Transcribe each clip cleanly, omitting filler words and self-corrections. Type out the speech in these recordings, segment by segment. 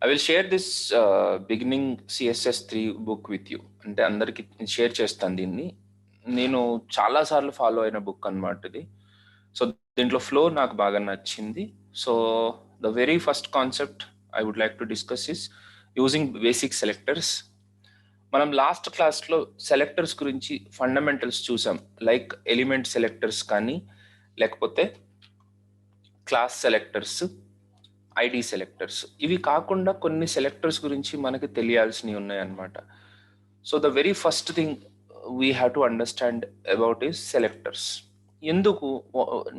Will share this beginning CSS3 book with you. అంటే అందరికి share చేస్తాను దీన్ని. నేను చాలా సార్లు ఫాలో అయిన బుక్ అన్నమాట ఇది. సో దీంట్లో ఫ్లో నాకు బాగా నచ్చింది. So the very first concept I would like to discuss is using basic selectors. మనం లాస్ట్ క్లాస్లో సెలెక్టర్స్ గురించి ఫండమెంటల్స్ చూసాం, లైక్ ఎలిమెంట్ సెలెక్టర్స్ కానీ లేకపోతే క్లాస్ సెలెక్టర్స్, ఐడి సెలెక్టర్స్. ఇవి కాకుండా కొన్ని సెలెక్టర్స్ గురించి మనకి తెలియాల్సినవి ఉన్నాయన్నమాట. So the very first thing we have to understand about is selectors. ఎందుకు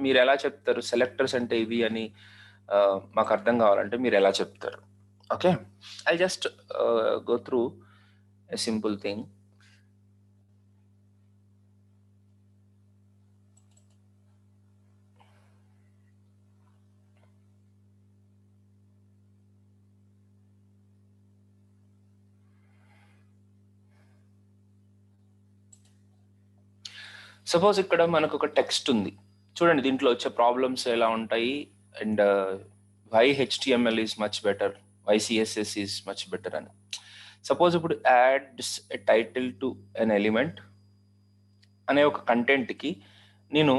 మీరు ఎలా చెప్తారు సెలెక్టర్స్ అంటే ఇవి అని మాకు అర్థం కావాలంటే మీరు ఎలా చెప్తారు? Okay, I just go through a simple thing. Suppose ఇక్కడ మనకు ఒక టెక్స్ట్ ఉంది చూడండి, దీంట్లో వచ్చే ప్రాబ్లమ్స్ ఎలా ఉంటాయి and why HTML is much better, why CSS is much better అని. సపోజ్ ఇప్పుడు adds a title to an element అనే ఒక కంటెంట్కి నేను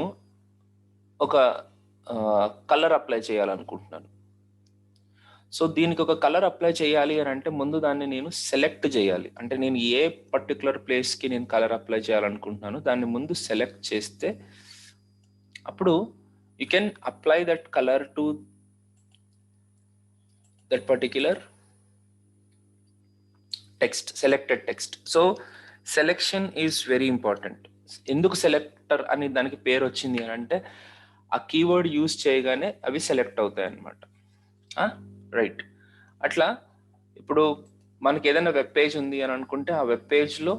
ఒక కలర్ అప్లై చేయాలనుకుంటున్నాను. సో దీనికి ఒక కలర్ అప్లై చేయాలి అని అంటే ముందు దాన్ని నేను సెలెక్ట్ చేయాలి. అంటే నేను ఏ పర్టికులర్ ప్లేస్కి నేను కలర్ అప్లై చేయాలనుకుంటున్నాను దాన్ని ముందు సెలెక్ట్ చేస్తే అప్పుడు you can apply that colour to that particular text, selected text. So selection is very important. ఎందుకు సెలెక్టర్ అని దానికి పేరు వచ్చింది అని అంటే ఆ కీవర్డ్ యూజ్ చేయగానే అవి సెలెక్ట్ అవుతాయి అన్నమాట. రైట్. అట్లా ఇప్పుడు మనకి ఏదైనా వెబ్ పేజ్ ఉంది అని అనుకుంటే ఆ వెబ్ పేజ్లో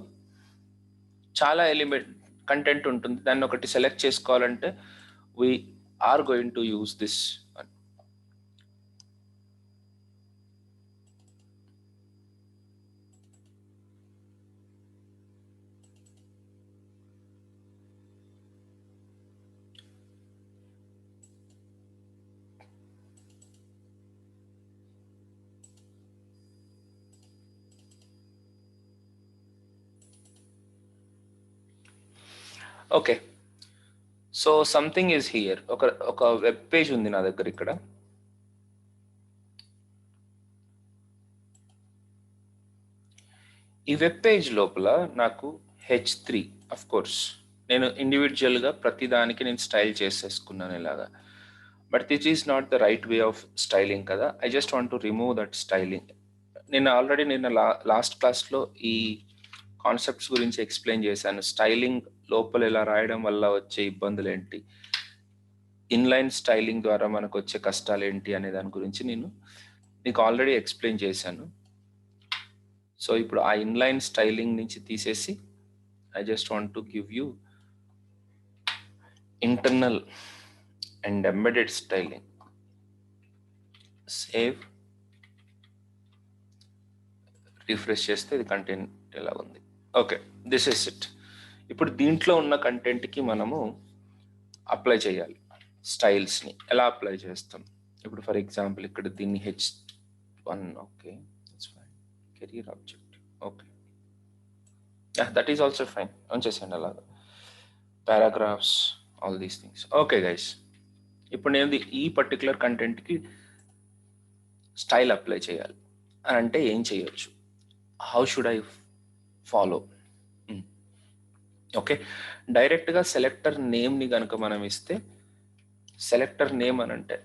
చాలా ఎలిమెంట్ కంటెంట్ ఉంటుంది, దాన్ని ఒకటి సెలెక్ట్ చేసుకోవాలంటే we are going to use this one. Okay, so something is here. ఒక వెబ్ పేజ్ ఉంది నా దగ్గర ఇక్కడ. ఈ వెబ్ పేజ్ లోపల నాకు H3 అఫ్ కోర్స్ నేను ఇండివిజువల్గా ప్రతి దానికి నేను స్టైల్ చేసేసుకున్నాను ఇలాగా. But this is not the right way of styling కదా. I just want to remove that styling. నేను ఆల్రెడీ లాస్ట్ క్లాస్లో ఈ కాన్సెప్ట్స్ గురించి ఎక్స్ప్లెయిన్ చేశాను. స్టైలింగ్ లోపల ఇలా రాయడం వల్ల వచ్చే ఇబ్బందులు ఏంటి, ఇన్లైన్ స్టైలింగ్ ద్వారా మనకు వచ్చే కష్టాలు ఏంటి అనే దాని గురించి నేను మీకు ఆల్రెడీ ఎక్స్ప్లెయిన్ చేశాను. సో ఇప్పుడు ఆ ఇన్లైన్ స్టైలింగ్ నుంచి తీసేసి I just want to give you internal and embedded styling. Save, refresh చేస్తే ఇది కంటెంట్ ఎలా ఉంది. Okay, this is it. ఇప్పుడు దీంట్లో ఉన్న కంటెంట్కి మనము అప్లై చేయాలి స్టైల్స్ని. ఎలా అప్లై చేస్తాం? ఇప్పుడు ఫర్ ఎగ్జాంపుల్ ఇక్కడ దీన్ని H1, okay career object, okay that is also fine. ఉంచేసండి అలాగా. Paragraphs, all these things. Okay guys, ఇప్పుడు నేను ఈ పర్టికులర్ కంటెంట్కి స్టైల్ అప్లై చేయాలి అని అంటే ఏం చేయొచ్చు? How should I follow? Okay, డైరెక్ట్గా సెలెక్టర్ నేమ్ని కనుక మనం ఇస్తే, సెలెక్టర్ నేమ్ అని అంటే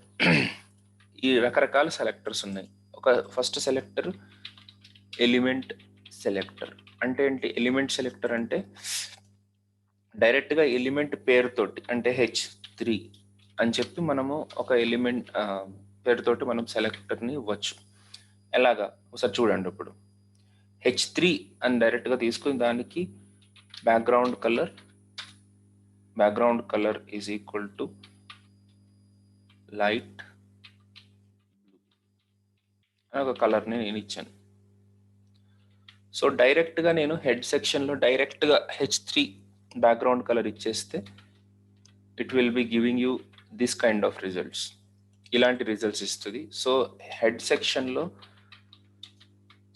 ఈ రకరకాల సెలెక్టర్స్ ఉన్నాయి. ఒక ఫస్ట్ సెలెక్టర్ ఎలిమెంట్ సెలెక్టర్. అంటే ఏంటి ఎలిమెంట్ సెలెక్టర్ అంటే? డైరెక్ట్గా ఎలిమెంట్ పేరుతోటి, అంటే H3 అని చెప్పి మనము ఒక ఎలిమెంట్ పేరుతోటి మనం సెలెక్టర్ని ఇవ్వచ్చు. ఎలాగా ఒకసారి చూడండి. ఇప్పుడు H3 అని డైరెక్ట్గా తీసుకుని దానికి background colour is equal to light అని ఒక కలర్ని నేను ఇచ్చాను. సో డైరెక్ట్గా నేను హెడ్ సెక్షన్లో డైరెక్ట్గా H3 బ్యాక్గ్రౌండ్ కలర్ ఇచ్చేస్తే it will be giving you this kind of results. ఇలాంటి రిజల్ట్స్ ఇస్తుంది. సో హెడ్ సెక్షన్లో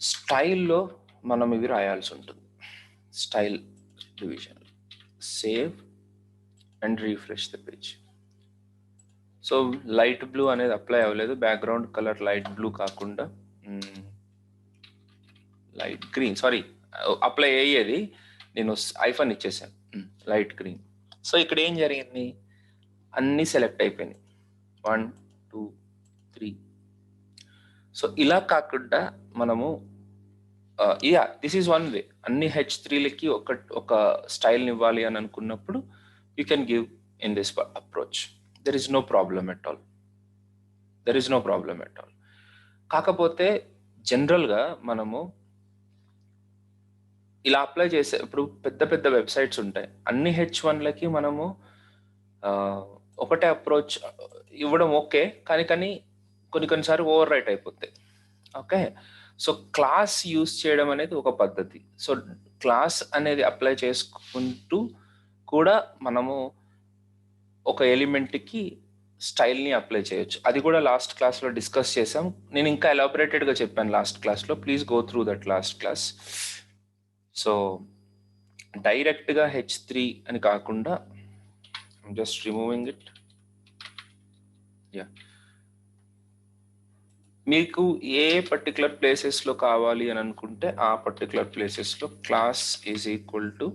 స్టైల్లో మనం ఇవి రాయాల్సి ఉంటుంది. Style division, save and refresh the page. So light blue అనేది అప్లై అవ్వలేదు, బ్యాక్గ్రౌండ్ కలర్ లైట్ బ్లూ కాకుండా లైట్ గ్రీన్, సారీ అప్లై అయ్యేది, నేను ఐఫోన్ ఇచ్చేసాను, లైట్ గ్రీన్. సో ఇక్కడ ఏం జరిగింది, అన్నీ సెలెక్ట్ అయిపోయినాయి, 1 2 3. సో ఇలా కాకుండా మనము దిస్ ఈజ్ వన్ వే. అన్ని H3లకి ఒక స్టైల్ని ఇవ్వాలి అని అనుకున్నప్పుడు you can give in this approach. There is no problem at all, కాకపోతే జనరల్గా మనము ఇలా అప్లై చేసే ఇప్పుడు పెద్ద పెద్ద వెబ్సైట్స్ ఉంటాయి, అన్ని H1లకి మనము ఒకటే అప్రోచ్ ఇవ్వడం ఓకే, కానీ కొన్నిసార్లు ఓవర్ రైట్ అయిపోతాయి. ఓకే, సో క్లాస్ యూజ్ చేయడం అనేది ఒక పద్ధతి. సో క్లాస్ అనేది అప్లై చేసుకుంటూ కూడా మనము ఒక ఎలిమెంట్కి స్టైల్ని అప్లై చేయొచ్చు. అది కూడా లాస్ట్ క్లాస్లో డిస్కస్ చేసాం, నేను ఇంకా ఎలాబొరేటెడ్గా చెప్పాను లాస్ట్ క్లాస్లో, please go through that last class. So డైరెక్ట్గా H3 అని కాకుండా జస్ట్ రిమూవింగ్ ఇట్. మీకు ఏ పర్టికులర్ ప్లేసెస్లో కావాలి అని అనుకుంటే ఆ పర్టికులర్ ప్లేసెస్లో class is equal to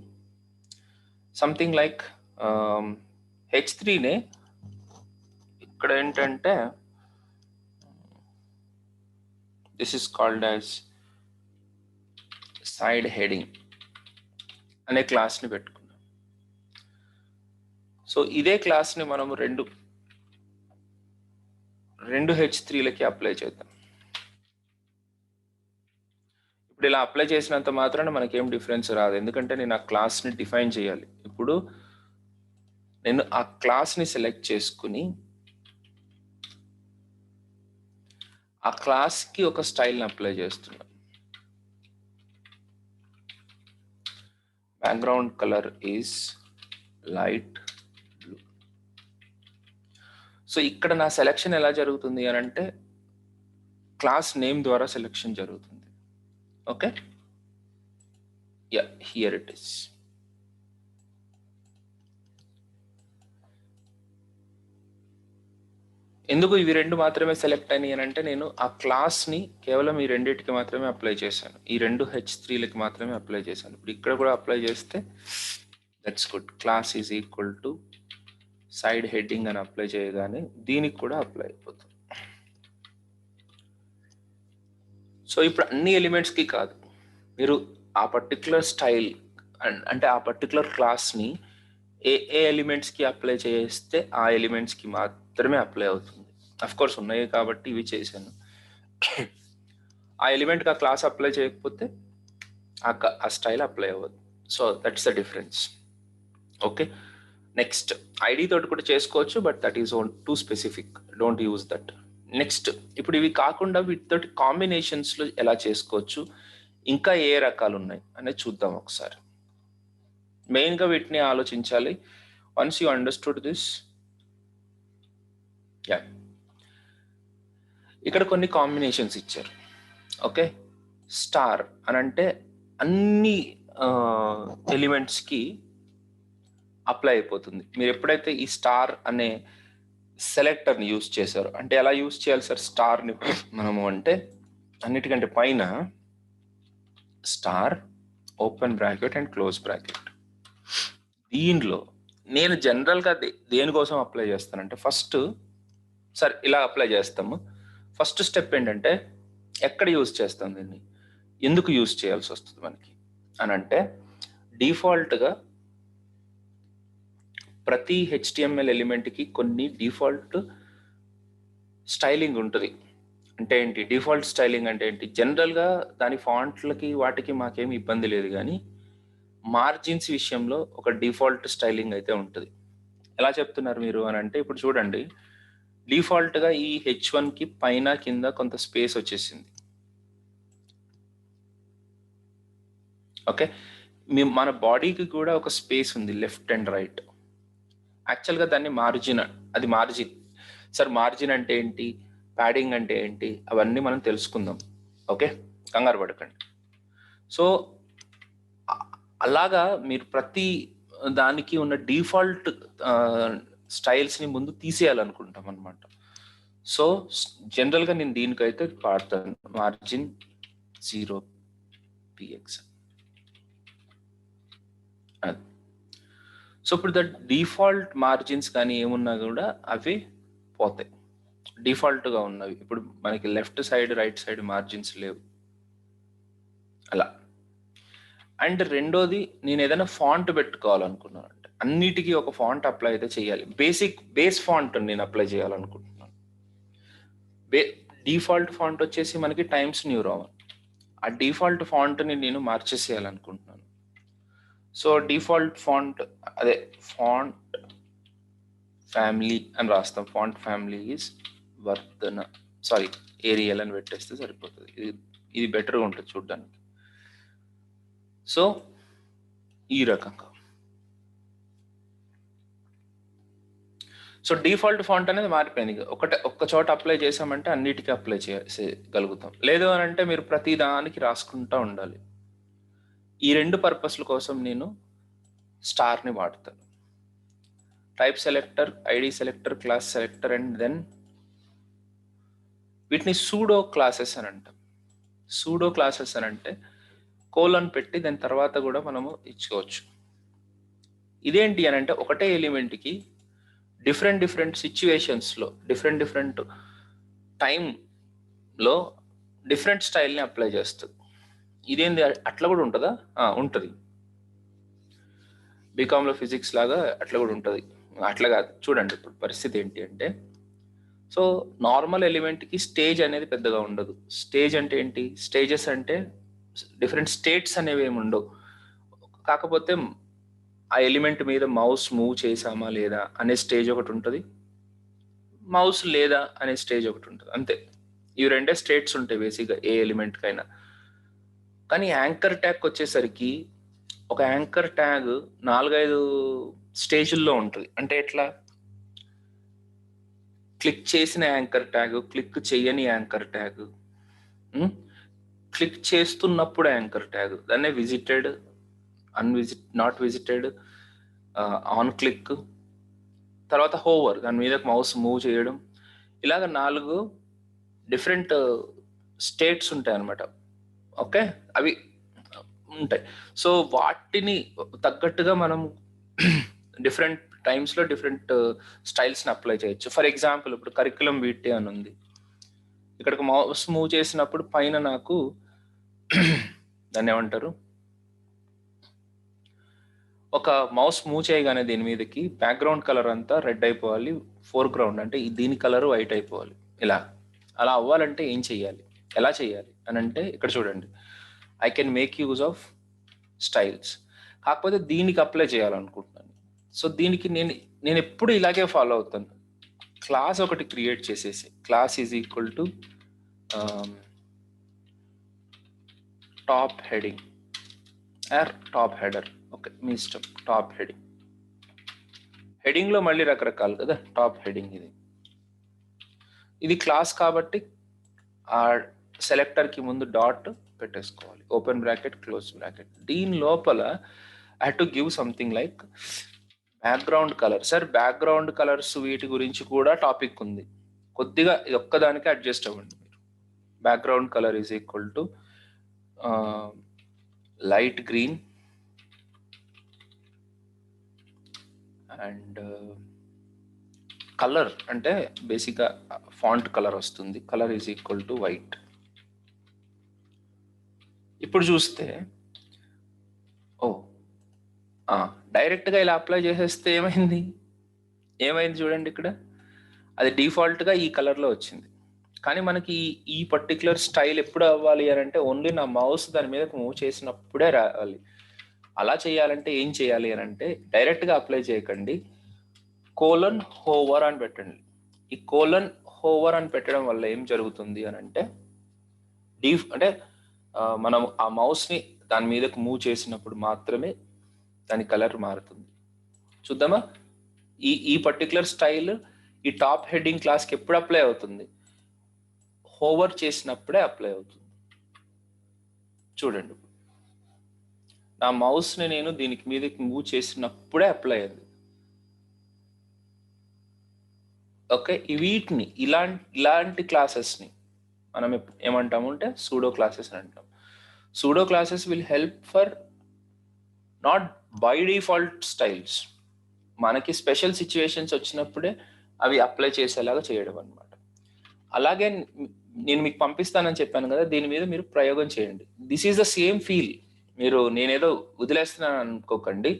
something like H3నే ఇక్కడ ఏంటంటే this is called as side heading అనే క్లాస్ని పెట్టుకున్నాం. సో ఇదే క్లాస్ని మనము రెండు H3లకి అప్లై చేద్దాం. ఇప్పుడు ఇలా అప్లై చేసినంత మాత్రాన మనకేం డిఫరెన్స్ రాదు, ఎందుకంటే నేను ఆ క్లాస్ని డిఫైన్ చేయాలి. ఇప్పుడు నేను ఆ క్లాస్ని సెలెక్ట్ చేసుకుని ఆ క్లాస్కి ఒక స్టైల్ని అప్లై చేస్తున్నాను. Background colour is light blue. So ఇక్కడ నా సెలెక్షన్ ఎలా జరుగుతుంది అని అంటే క్లాస్ నేమ్ ద్వారా సెలెక్షన్ జరుగుతుంది. Okay, here it is. ఎందుకు ఇవి రెండు మాత్రమే సెలెక్ట్ అయినాయి అని అంటే నేను ఆ క్లాస్ని కేవలం ఈ రెండింటికి మాత్రమే అప్లై చేశాను, ఈ రెండు H3లకి మాత్రమే అప్లై చేశాను. ఇప్పుడు ఇక్కడ కూడా అప్లై చేస్తే that's good. Class is equal to side heading అని అప్లై చేయగానే దీనికి కూడా అప్లై అయిపోతుంది. సో ఇప్పుడు అన్ని ఎలిమెంట్స్కి కాదు, మీరు ఆ పర్టికులర్ స్టైల్ అంటే ఆ పర్టికులర్ క్లాస్ని ఏ ఎలిమెంట్స్కి అప్లై చేస్తే ఆ ఎలిమెంట్స్కి మాత్రమే అప్లై అవుతుంది. అఫ్ కోర్స్ ఉన్నాయి కాబట్టి ఇవి చేశాను, ఆ ఎలిమెంట్కి ఆ క్లాస్ అప్లై చేయకపోతే ఆ స్టైల్ అప్లై అవ్వదు. So that's the difference. Okay, next ID తోటి కూడా చేసుకోవచ్చు, but that is two specific, don't use that. Next ఇప్పుడు ఇవి కాకుండా వీటితోటి కాంబినేషన్స్లో ఎలా చేసుకోవచ్చు, ఇంకా ఏ రకాలు ఉన్నాయి అనేది చూద్దాం ఒకసారి. మెయిన్గా వీటిని ఆలోచించాలి. వన్స్ యూ అండర్స్టూడ్ దిస్, ఇక్కడ కొన్ని కాంబినేషన్స్ ఇచ్చారు. ఓకే, స్టార్ అని అంటే అన్ని ఎలిమెంట్స్కి అప్లై అయిపోతుంది. మీరు ఎప్పుడైతే ఈ స్టార్ అనే సెలెక్టర్ని యూజ్ చేశారో, అంటే ఎలా యూజ్ చేయాలి సార్ స్టార్ని మనము అంటే అన్నిటికంటే పైన star open bracket and close bracket. దీనిలో నేను జనరల్గా దేనికోసం అప్లై చేస్తానంటే ఫస్ట్ సార్ ఇలా అప్లై చేస్తాము. ఫస్ట్ స్టెప్ ఏంటంటే ఎక్కడ యూజ్ చేస్తాం దీన్ని, ఎందుకు యూజ్ చేయాల్సి వస్తుంది మనకి అని అంటే డిఫాల్ట్గా ప్రతి HTML ఎలిమెంట్కి కొన్ని డిఫాల్ట్ స్టైలింగ్ ఉంటుంది. అంటే ఏంటి డిఫాల్ట్ స్టైలింగ్ అంటే ఏంటి, జనరల్గా దాని ఫాంట్లకి వాటికి మాకేమి ఇబ్బంది లేదు, కానీ మార్జిన్స్ విషయంలో ఒక డిఫాల్ట్ స్టైలింగ్ అయితే ఉంటుంది. ఎలా చెప్తున్నారు మీరు అని అంటే ఇప్పుడు చూడండి, డిఫాల్ట్గా ఈ H1కి పైన కింద కొంత స్పేస్ వచ్చేసింది. ఓకే, మన బాడీకి కూడా ఒక స్పేస్ ఉంది లెఫ్ట్ అండ్ రైట్. యాక్చువల్గా దాన్ని మార్జిన్, అది మార్జిన్. సార్ మార్జిన్ అంటే ఏంటి, ప్యాడింగ్ అంటే ఏంటి, అవన్నీ మనం తెలుసుకుందాం. ఓకే, కంగారు పడకండి. సో అలాగా మీరు ప్రతి దానికి ఉన్న డిఫాల్ట్ స్టైల్స్ని ముందు తీసేయాలనుకుంటాం అనమాట. సో జనరల్గా నేను దీనికైతే వాడతాను మార్జిన్ 0px. అది సో ఇప్పుడు ద డిఫాల్ట్ మార్జిన్స్ కానీ ఏమున్నా కూడా అవి పోతాయి. డిఫాల్ట్గా ఉన్నవి ఇప్పుడు మనకి left side right side margins లేవు అలా. అండ్ రెండోది, నేను ఏదైనా ఫాంట్ పెట్టుకోవాలనుకున్నాను అంటే అన్నిటికీ ఒక ఫాంట్ అప్లై అయితే చేయాలి. బేస్ ఫాంట్ నేను అప్లై చేయాలనుకుంటున్నాను. డిఫాల్ట్ ఫాంట్ వచ్చేసి మనకి టైమ్స్ న్యూ రోమన్. ఆ డిఫాల్ట్ ఫాంట్ని నేను మార్చేసేయాలనుకుంటున్నాను. సో డిఫాల్ట్ ఫాంట్ అదే ఫాంట్ ఫ్యామిలీ అని రాస్తాం. Font family is Verdana, sorry Arial అని పెట్టేస్తే సరిపోతుంది. ఇది బెటర్గా ఉంటుంది చూడడానికి. సో ఈ రకంగా సో డిఫాల్ట్ ఫాంట్ అనేది మారిపోయింది. ఒక్క చోట అప్లై చేసామంటే అన్నిటికీ అప్లై చేయగలుగుతాం. లేదు అని అంటే మీరు ప్రతి దానికి రాసుకుంటూ ఉండాలి. ఈ రెండు పర్పస్ల కోసం నేను స్టార్ని వాడతాను. Type selector, ID selector, class selector and then వీటిని సూడో క్లాసెస్ అని అంటాం. సూడో క్లాసెస్ అని అంటే కోలన్ పెట్టి దాని తర్వాత కూడా మనము ఇచ్చుకోవచ్చు. ఇదేంటి అని అంటే ఒకటే ఎలిమెంట్కి డిఫరెంట్ సిచ్యువేషన్స్లో డిఫరెంట్ టైంలో డిఫరెంట్ స్టైల్ని అప్లై చేస్తుంది. ఇదేంటి అట్లా కూడా ఉంటుందా? ఉంటుంది. బీకామ్లో ఫిజిక్స్ లాగా అట్లా కూడా ఉంటుంది. అట్లా కాదు, చూడండి ఇప్పుడు పరిస్థితి ఏంటి అంటే, సో నార్మల్ ఎలిమెంట్కి స్టేజ్ అనేది పెద్దగా ఉండదు. స్టేజ్ అంటే ఏంటి? స్టేజెస్ అంటే డిఫరెంట్ స్టేట్స్ అనేవి ఏమి ఉండవు. కాకపోతే ఆ ఎలిమెంట్ మీద మౌస్ మూవ్ చేసామా లేదా అనే స్టేజ్ ఒకటి ఉంటుంది, మౌస్ లేదా అనే స్టేజ్ ఒకటి ఉంటుంది, అంతే. ఇవి రెండే స్టేట్స్ ఉంటాయి బేసిక్గా ఏ ఎలిమెంట్కైనా. కానీ యాంకర్ ట్యాగ్ వచ్చేసరికి ఒక యాంకర్ ట్యాగ్ 4-5 స్టేజ్ల్లో ఉంటుంది. అంటే ఎట్లా? క్లిక్ చేసిన యాంకర్ ట్యాగ్, క్లిక్ చేయని యాంకర్ ట్యాగ్, క్లిక్ చేస్తున్నప్పుడు యాంకర్ ట్యాగ్, దాన్నే visited, not visited, on click, తర్వాత హోవర్, దాని మీద మౌస్ మూవ్ చేయడం. ఇలాగ 4 డిఫరెంట్ స్టేట్స్ ఉంటాయి అన్నమాట. ఓకే, అవి ఉంటాయి. సో వాటిని తగ్గట్టుగా మనం డిఫరెంట్ టైమ్స్లో డిఫరెంట్ స్టైల్స్ని అప్లై చేయొచ్చు. ఫర్ ఎగ్జాంపుల్ ఇప్పుడు కరికులం వీటే అని ఉంది. ఇక్కడికి మౌస్ మూవ్ చేసినప్పుడు పైన నాకు దాన్ని ఏమంటారు, ఒక మౌస్ మూవ్ చేయగానే దీని మీదకి బ్యాక్గ్రౌండ్ కలర్ అంతా రెడ్ అయిపోవాలి, ఫోర్గ్రౌండ్ అంటే దీని కలర్ వైట్ అయిపోవాలి. అలా అవ్వాలంటే ఏం చెయ్యాలి, ఎలా చేయాలి అని అంటే ఇక్కడ చూడండి, I can make use of styles. కాకపోతే దీనికి అప్లై చేయాలనుకుంటున్నాను. సో దీనికి నేను ఎప్పుడు ఇలాగే ఫాలో అవుతాను. క్లాస్ ఒకటి క్రియేట్ చేసేసి, class is equal to top heading or top header. Okay, మీ ఇష్టం. టాప్ హెడింగ్లో మళ్ళీ రకరకాలు కదా. టాప్ హెడింగ్ ఇది క్లాస్ కాబట్టి ఆ సెలెక్టర్కి ముందు డాట్ పెట్టేసుకోవాలి, ఓపెన్ బ్రాకెట్ క్లోజ్ బ్రాకెట్. దీని లోపల I have to give something like background colour. Sir background colours వీటి గురించి కూడా టాపిక్ ఉంది, కొద్దిగా ఇది ఒక్కదానికి అడ్జస్ట్ అవ్వండి మీరు. Background colour is equal to light green and colour అంటే బేసిక్గా ఫాంట్ కలర్ వస్తుంది. Colour is equal to white. ఇప్పుడు చూస్తే డైరెక్ట్గా ఇలా అప్లై చేసేస్తే ఏమైంది చూడండి ఇక్కడ, అది డిఫాల్ట్గా ఈ కలర్లో వచ్చింది. కానీ మనకి ఈ పర్టికులర్ స్టైల్ ఎప్పుడు అవ్వాలి అని అంటే ఓన్లీ నా మౌస్ దాని మీద మూవ్ చేసినప్పుడే రావాలి. అలా చేయాలంటే ఏం చేయాలి అని అంటే డైరెక్ట్గా అప్లై చేయకండి, కోలన్ హోవర్ అని పెట్టండి. ఈ కోలన్ హోవర్ అని పెట్టడం వల్ల ఏం జరుగుతుంది అని అంటే అంటే మనం ఆ మౌస్ని దాని మీదకు మూవ్ చేసినప్పుడు మాత్రమే దాని కలర్ మారుతుంది. చూద్దామా? ఈ పర్టికులర్ స్టైల్ ఈ టాప్ హెడ్డింగ్ క్లాస్కి ఎప్పుడు అప్లై అవుతుంది? హోవర్ చేసినప్పుడే అప్లై అవుతుంది. చూడండి, నా మౌస్ని నేను దీనికి మీదకి మూవ్ చేసినప్పుడే అప్లై అయింది. ఓకే, వీటిని ఇలాంటి క్లాసెస్ని మనం ఏమంటాము అంటే సూడో క్లాసెస్ అని అంటాం. Pseudo classes will help for not by default styles, మనకి స్పెషల్ సిచ్యువేషన్స్ వచ్చినప్పుడే అవి అప్లై చేసేలాగా చేయడం అనమాట. అలాగే నేను మీకు పంపిస్తానని చెప్పాను కదా, దీని మీద మీరు ప్రయోగం చేయండి. This is the same feel. మీరు నేనేదో వదిలేస్తున్నాను అనుకోకండి.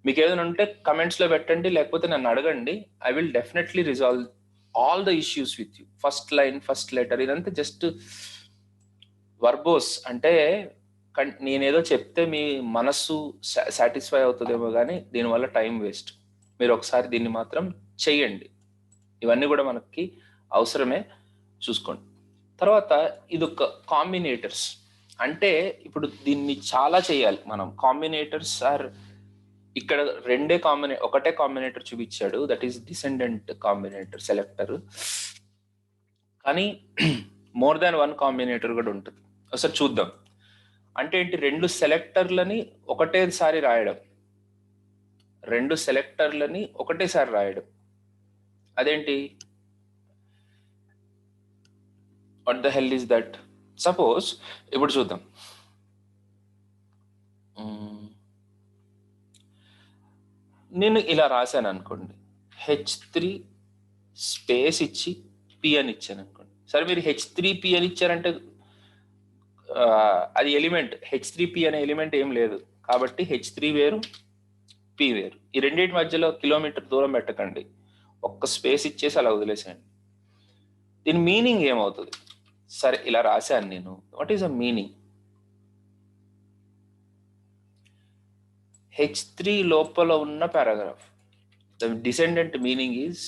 మీకు ఏదైనా ఉంటే కమెంట్స్లో పెట్టండి, లేకపోతే నన్ను అడగండి. I will definitely resolve all the issues with you. First line, first letter, ఇదంతా జస్ట్ వర్బోస్. అంటే నేనేదో చెప్తే మీ మనస్సు సాటిస్ఫై అవుతుందేమో కానీ దీనివల్ల టైం వేస్ట్. మీరు ఒకసారి దీన్ని మాత్రం చెయ్యండి. ఇవన్నీ కూడా మనకి అవసరమే, చూసుకోండి. తర్వాత ఇది ఒక కాంబినేటర్స్. అంటే ఇప్పుడు దీన్ని చాలా చేయాలి మనం. కాంబినేటర్స్ ఆర్, ఇక్కడ ఒకటే కాంబినేటర్ చూపించాడు, that is descendant combinator selector. కానీ మోర్ దాన్ వన్ కాంబినేటర్ కూడా ఉంటుంది. ఒకసారి చూద్దాం. అంటే ఏంటి, రెండు సెలెక్టర్లని ఒకటేసారి రాయడం. అదేంటి, what the hell is that? Suppose ఇప్పుడు చూద్దాం. నేను ఇలా రాశాను అనుకోండి, H3 స్పేస్ ఇచ్చి P అని ఇచ్చాను అనుకోండి. సరే, మీరు H3P అని ఇచ్చారంటే అది ఎలిమెంట్, H3P అనే ఎలిమెంట్ ఏం లేదు కాబట్టి H3 వేరు, P వేరు. ఈ రెండింటి మధ్యలో కిలోమీటర్ దూరం పెట్టకండి, ఒక్క స్పేస్ ఇచ్చేసి అలా వదిలేసేయండి. దీని మీనింగ్ ఏమవుతుంది? సరే, ఇలా రాశాను నేను. What is a meaning? H3 లోపల ఉన్న paragraph, the descendant meaning is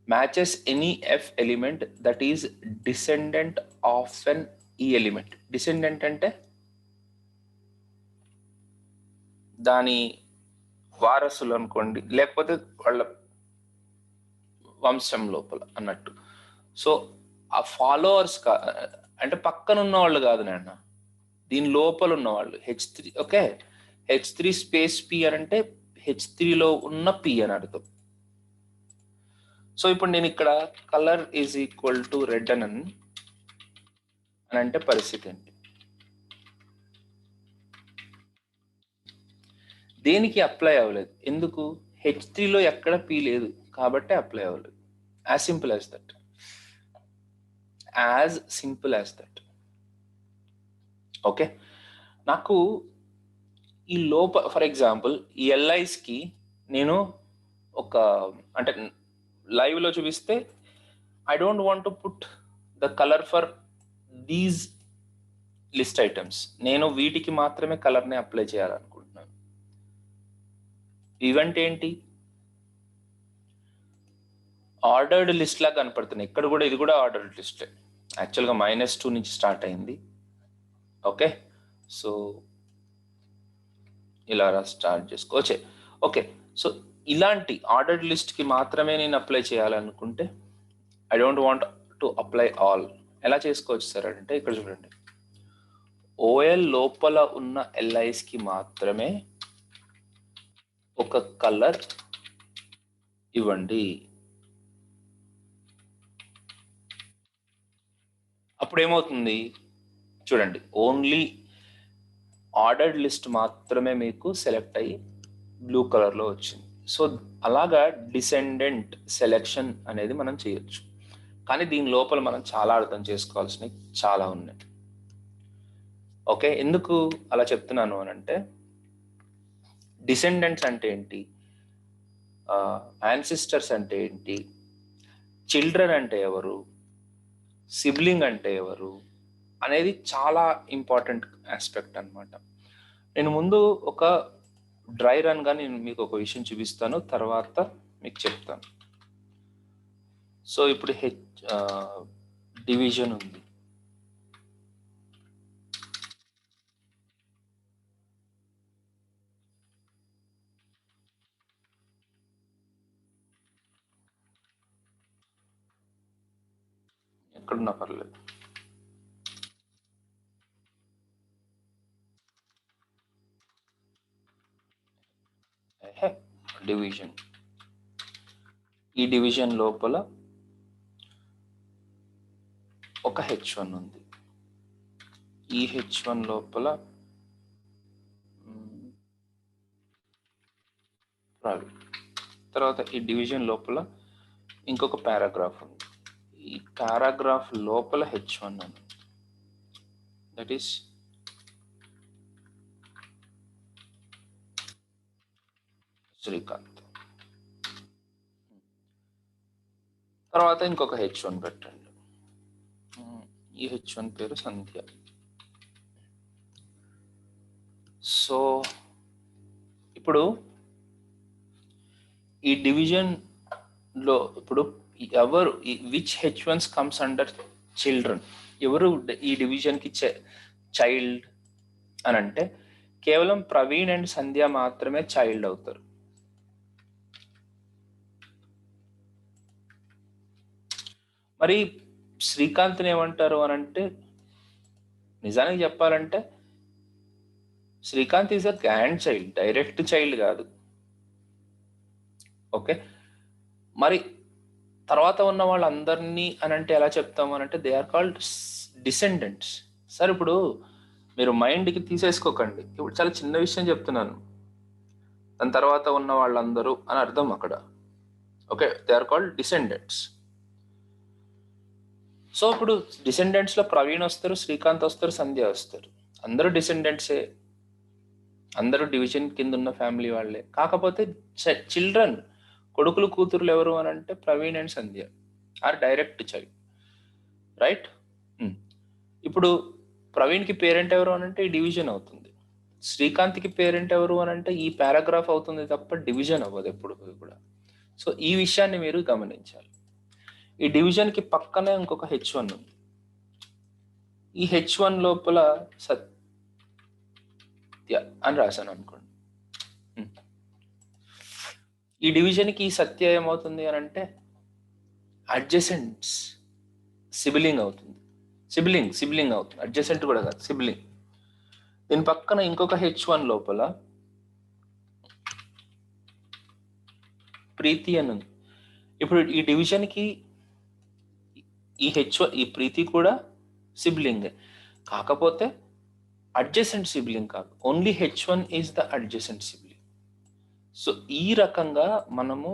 matches any F element that is descendant of an E element. Descendant అంటే దాని వారసులు అనుకోండి, లేకపోతే వాళ్ళ వంశం లోపల అన్నట్టు. సో ఆ ఫాలోవర్స్ అంటే పక్కన ఉన్న వాళ్ళు కాదు నాన్న, దీని లోపల ఉన్నవాళ్ళు. H3, okay, H3 space P అని అంటే H3లో ఉన్న P అని అర్థం. సో ఇప్పుడు నేను ఇక్కడ colour is equal to red అని అంటే పరిస్థితి ఏంటి? దేనికి అప్లై అవ్వలేదు. ఎందుకు? H3లో ఎక్కడ P లేదు కాబట్టి అప్లై అవ్వలేదు. As simple as that. Okay, నాకు ఈ ఫర్ ఎగ్జాంపుల్ ఈ LIస్కి నేను ఒక, అంటే లైవ్లో చూపిస్తే I don't want to put the colour for these list items. నేను వీటికి మాత్రమే కలర్ని అప్లై చేయాలనుకుంటున్నాను. ఈవెంట్ ఏంటి, ఆర్డర్డ్ లిస్ట్ లాగా కనపడుతున్నాయి. ఇక్కడ కూడా ఇది కూడా ఆర్డర్డ్ లిస్టే. యాక్చువల్గా -2 నుంచి స్టార్ట్ అయింది. ఓకే, సో ఇలా స్టార్ట్ చేసుకోవచ్చు. ఓకే, సో ఇలాంటి ఆర్డర్డ్ లిస్ట్కి మాత్రమే నేను అప్లై చేయాలనుకుంటే I don't want to apply all. ఎలా చేసుకోవచ్చు సార్ అంటే, ఇక్కడ చూడండి, OL లోపల ఉన్న LIస్కి మాత్రమే ఒక కలర్ ఇవ్వండి. అప్పుడు ఏమవుతుంది చూడండి, ఓన్లీ ఆర్డర్డ్ లిస్ట్ మాత్రమే మీకు సెలెక్ట్ అయ్యి బ్లూ కలర్లో వచ్చింది. సో అలాగా డిసెండెంట్ సెలెక్షన్ అనేది మనం చేయొచ్చు. కానీ దీని లోపల మనం చాలా అర్థం చేసుకోవాల్సినవి చాలా ఉన్నాయి. ఓకే, ఎందుకు అలా చెప్తున్నాను అని అంటే, డిసెండెంట్స్ అంటే ఏంటి, యాన్సిస్టర్స్ అంటే ఏంటి, చిల్డ్రన్ అంటే ఎవరు, సిబ్లింగ్ అంటే ఎవరు అనేది చాలా ఇంపార్టెంట్ ఆస్పెక్ట్ అనమాట. నేను ముందు ఒక డ్రై రన్గా నేను మీకు ఒక విషయం చూపిస్తాను, తర్వాత మీకు చెప్తాను. సో ఇప్పుడు డివిజన్ ఉంది. ఎక్కడున్నా పర్లేదు. డివిజన్. ఈ డివిజన్ లోపల ఒక H1 ఉంది. ఈ H1 లోపల ప్రవీణ్. తర్వాత ఈ డివిజన్ లోపల ఇంకొక పారాగ్రాఫ్ ఉంది. ఈ పారాగ్రాఫ్ లోపల H1 అని, దట్ ఈస్ శ్రీకాంత్. తర్వాత ఇంకొక H1 పెట్టండి. ఈ H1 పేరు సంధ్య. సో ఇప్పుడు ఈ డివిజన్లో ఇప్పుడు ఎవరు which H1s comes under children, ఎవరు ఈ డివిజన్కి చైల్డ్ అని అంటే కేవలం ప్రవీణ్ అండ్ సంధ్య మాత్రమే చైల్డ్ అవుతారు. మరి శ్రీకాంత్ని ఏమంటారు అని అంటే, నిజానికి చెప్పాలంటే Srikanth is a grand child, direct child కాదు. ఓకే, మరి తర్వాత ఉన్న వాళ్ళందరినీ అని అంటే ఎలా చెప్తాము అని అంటే they are called descendants. Sir ఇప్పుడు మీరు మైండ్కి తీసేసుకోకండి, ఇప్పుడు చాలా చిన్న విషయం చెప్తున్నాను. దాని తర్వాత ఉన్న వాళ్ళందరూ అని అర్థం అక్కడ. Okay, they are called descendants. So ఇప్పుడు డిసెండెంట్స్లో ప్రవీణ్ వస్తారు, శ్రీకాంత్ వస్తారు, సంధ్య వస్తారు. అందరూ డిసెండెంట్సే, అందరూ డివిజన్ కింద ఉన్న ఫ్యామిలీ వాళ్ళే. కాకపోతే చిల్డ్రన్, కొడుకులు కూతురులు ఎవరు అని అంటే Praveen and Sandhya are direct child, right? ఇప్పుడు ప్రవీణ్కి పేరెంట్ ఎవరు అని అంటే ఈ డివిజన్ అవుతుంది. శ్రీకాంత్కి పేరెంట్ ఎవరు అని అంటే ఈ పారాగ్రాఫ్ అవుతుంది తప్ప డివిజన్ అవ్వదు ఎప్పుడు కూడా. సో ఈ విషయాన్ని మీరు గమనించాలి. ఈ డివిజన్కి పక్కనే ఇంకొక H1 ఉంది. ఈ H1 లోపల సత్య అని రాశాను అనుకోండి. ఈ డివిజన్కి ఈ సత్య ఏమవుతుంది అని అంటే అడ్జసెంట్స్, సిబిలింగ్ అవుతుంది. సిబిలింగ్ అవుతుంది, అడ్జసెంట్ కూడా కాదు, సిబిలింగ్. దీని పక్కన ఇంకొక H1 లోపల ప్రీతి అని ఉంది. ఇప్పుడు ఈ డివిజన్కి ఈ H1, ఈ ప్రీతి కూడా సిబ్లింగ్, కాకపోతే అడ్జసెంట్ సిబ్లింగ్ కాదు, only H1 is the adjacent sibling. So ఈ రకంగా మనము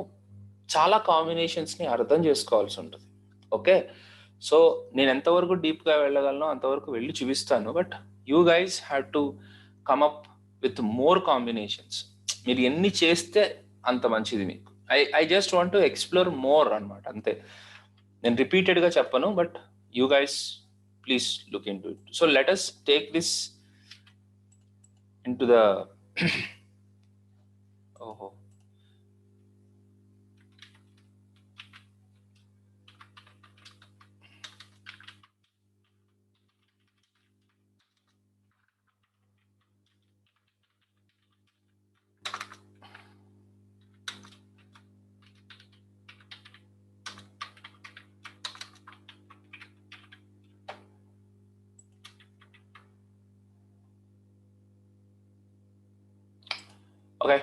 చాలా కాంబినేషన్స్ని అర్థం చేసుకోవాల్సి ఉంటుంది. ఓకే, సో నేను ఎంతవరకు డీప్గా వెళ్ళగలను అంతవరకు వెళ్ళి చూపిస్తాను. But you guys have to come up with more combinations. మీరు ఎన్ని చేస్తే అంత మంచిది మీకు. I just want to explore more అనమాట, అంతే. నేను రిపీటెడ్గా చెప్పను, but you guys please look in to it. So let us take this in to the ఓహో ఓకే,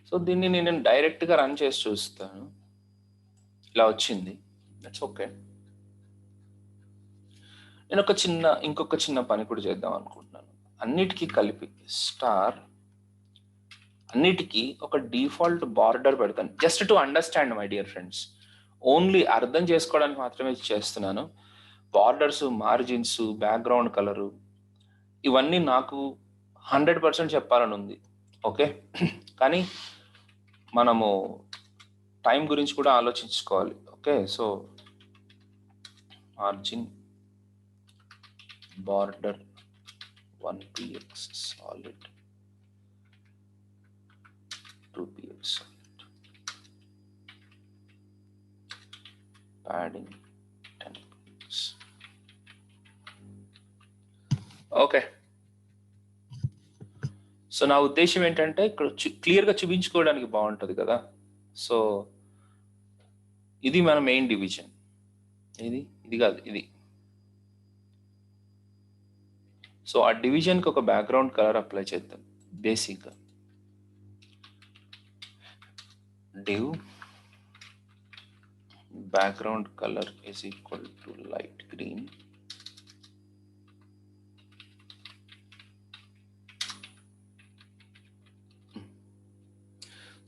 సో దీన్ని నేను డైరెక్ట్గా రన్ చేసి చూస్తాను. ఇలా వచ్చింది, దట్స్ ఓకే. నేను ఇంకొక చిన్న పని కూడా చేద్దాం అనుకుంటున్నాను. అన్నిటికీ కలిపి స్టార్, అన్నిటికీ ఒక డిఫాల్ట్ బార్డర్ పెడతాను, just to understand my dear friends. Only అర్థం చేసుకోవడానికి మాత్రమే చేస్తున్నాను. బార్డర్స్, మార్జిన్స్, బ్యాక్గ్రౌండ్ కలరు ఇవన్నీ నాకు 100% చెప్పాలని ఉంది. ఓకే, కానీ మనము టైం గురించి కూడా ఆలోచించుకోవాలి. Okay, so margin border 1px solid, 2px solid, padding 10px. Okay, so నా ఉద్దేశం ఏంటంటే ఇక్కడ క్లియర్గా చూపించుకోవడానికి బాగుంటుంది కదా. సో ఇది మన మెయిన్ డివిజన్, ఇది కాదు, ఇది. సో ఆ డివిజన్కి ఒక బ్యాక్గ్రౌండ్ కలర్ అప్లై చేద్దాం బేసిక్గా. div background color is equal to light green.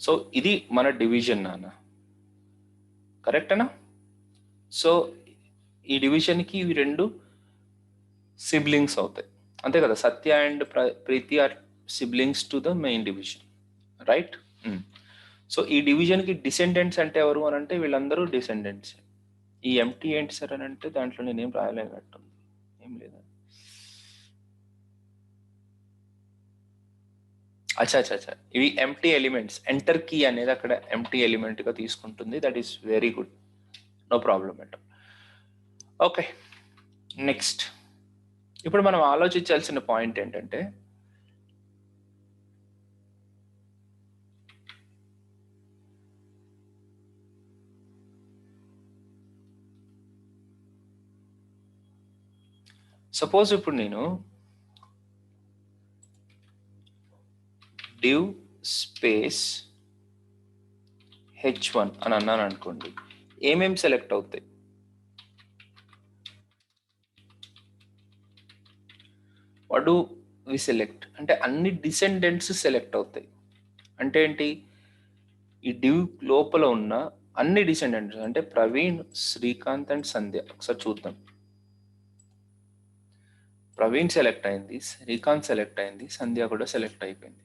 So ఇది మన డివిజన్ నాన్న, కరెక్టేనా? సో ఈ డివిజన్కి ఇవి రెండు సిబ్లింగ్స్ అవుతాయి, అంతే కదా? Satya and Preethi are siblings to the main division, right? So ఈ డివిజన్కి డిసెండెంట్స్ అంటే ఎవరు అని అంటే వీళ్ళందరూ డిసెండెంట్స్. ఈ ఎంటీ ఏంటి సార్ అని అంటే దాంట్లో నేనేం రాయలేనట్టుంది, ఏం లేదా? అచ్చా అచ్చా అచ్చా, ఇవి ఎంటీ ఎలిమెంట్స్. ఎంటర్ కీ అనేది అక్కడ ఎంటీ ఎలిమెంట్గా తీసుకుంటుంది. That is very good, no problem at. Okay, next ఇప్పుడు మనం ఆలోచించాల్సిన పాయింట్ ఏంటంటే సపోజ్ ఇప్పుడు నేను div స్పేస్ h1 అని అన్నాను అనుకోండి, ఏమేమి సెలెక్ట్ అవుతాయి? వాట్ డు వి సెలెక్ట్ అంటే అన్ని డిసెండెంట్స్ సెలెక్ట్ అవుతాయి. అంటే ఏంటి? ఈ డివ్ లోపల ఉన్న అన్ని డిసెండెంట్స్ అంటే ప్రవీణ్, శ్రీకాంత్ అండ్ సంధ్య. ఒకసారి చూద్దాం. ప్రవీణ్ సెలెక్ట్ అయింది, శ్రీకాంత్ సెలెక్ట్ అయింది, సంధ్య కూడా సెలెక్ట్ అయిపోయింది.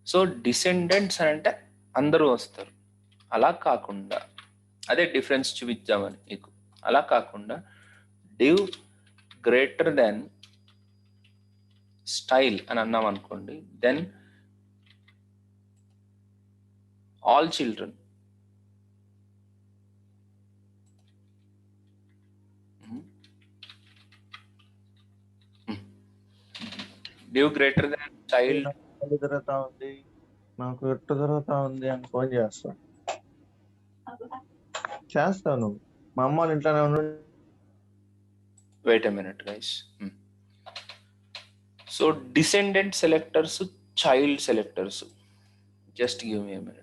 సో డిసెండెంట్స్ అంటే అందరూ వస్తారు. అలా కాకుండా, అదే డిఫరెన్స్ చూపించామని మీకు, అలా కాకుండా డివ్ గ్రేటర్ దెన్ స్టైల్ అని అన్నాం అనుకోండి, then all children. Div greater than child. జరుగుతా ఉంది, నాకు ఎట్టు జరుగుతా ఉంది అని ఫోన్ చేస్తాను. మా అమ్మ వాళ్ళ ఇంట్లోనే ఉండి. Wait a minute guys. So descendant selectors, child selectors, just give me a minute.